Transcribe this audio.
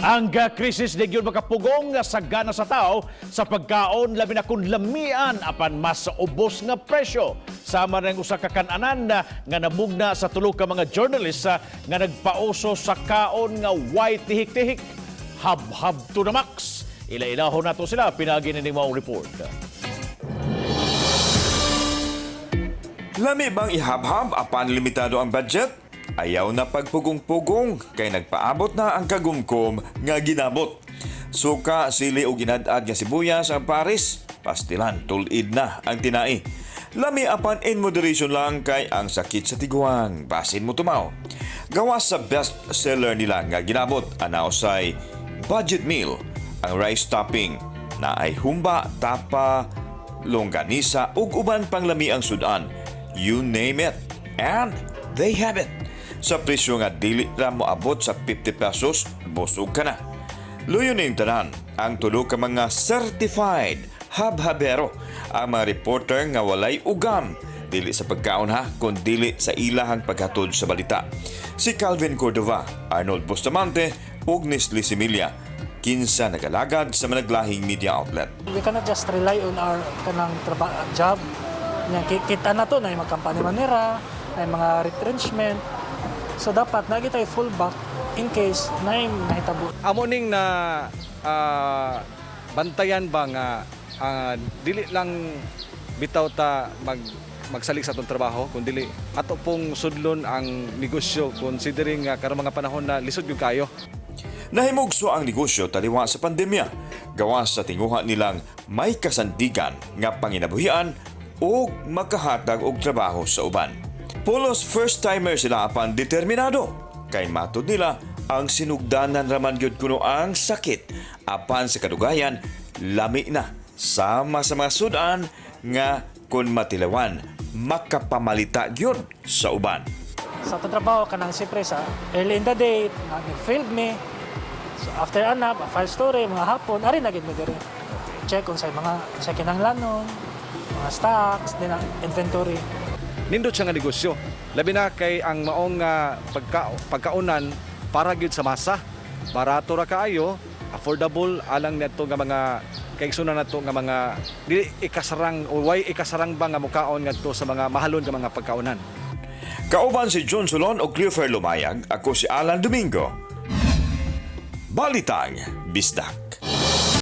Ang krisis di gyud makapugong nga sagana sa tao sa pagkaon labi na kun lamian apan mas ubos nga presyo. Sama ring usa ka kan-anan nga namugna sa tulo ka mga journalist nga nagpauso sa kaon nga white tihik-tihik. Hab-hab to the max. Ila-ilahon nato sila pinagi ni mao report. Lami bang ihab-hab apan limitado ang budget? Ayaw na pagpugong-pugong kay nagpaabot na ang kagumkom nga ginabot. Suka, sili o ginadad nga sibuyas ang Paris, pastilan tulid na ang tinai. Lami apan in moderation lang kay ang sakit sa tiguang, basin mo tumaw. Gawas sa best seller nila nga ginabot, anausay budget meal, ang rice topping na ay humba, tapa, longganisa ug uban pang lami ang sudan. You name it. And they have it. Sa presyo nga dili ra moabot sa 50 pesos, busog ka na. Luyo ning tanan ang tulo ka mga certified hab-habero, ang mga reporter nga walay ugam dili sa pagkaon ha, kun dili sa ilahang paghatod sa balita. Si Calvin Cordova, Arnold Bustamante ug Nestle Similia, kinsa nagalagad sa managlahing media outlet. We cannot just rely on our kanang job. Kita na to na yung magkampanya manera, na yung mga retrenchment. So dapat nagi tayo full back in case na yung nahitabo. Amo ning na bantayan ba nga dili lang bitaw ta magsalik sa atong trabaho kundi ato pong sudlon ang negosyo considering nga karong mga panahon na lisod gyud kayo. Nahimugso ang negosyo taliwa sa pandemya, gawas sa tinguha nilang may kasandigan nga panginabuhian o makahatag og trabaho sa uban. Pulos first-timer sila apan determinado. Kay matod nila, ang sinugdanan raman gyud kuno ang sakit. Apan sa kadugayan, lami na. Sama sa mga sudan nga kun matilawan, makapamalita gyud sa uban. Sa trabaho kanang siyempre sa early in the day, nag-field me. So after anap, a file story, mga hapon, ari na gid mo diri. Check kung sa mga kinang lanon, mga stocks, din ang inventory. Nindot siya nga negosyo. Labi na kay ang maong pagkaunan para gyud sa masa. Barato ra kaayo, affordable alang neto nga mga kaigsunan nato nga mga dili ikasarang o way ikasarang ba nga mukaon ngadto sa mga mahalon nga mga pagkaunan. Kauban si John Solon o Cleofer Lumayag, ako si Alan Domingo. Balitang Bisdak.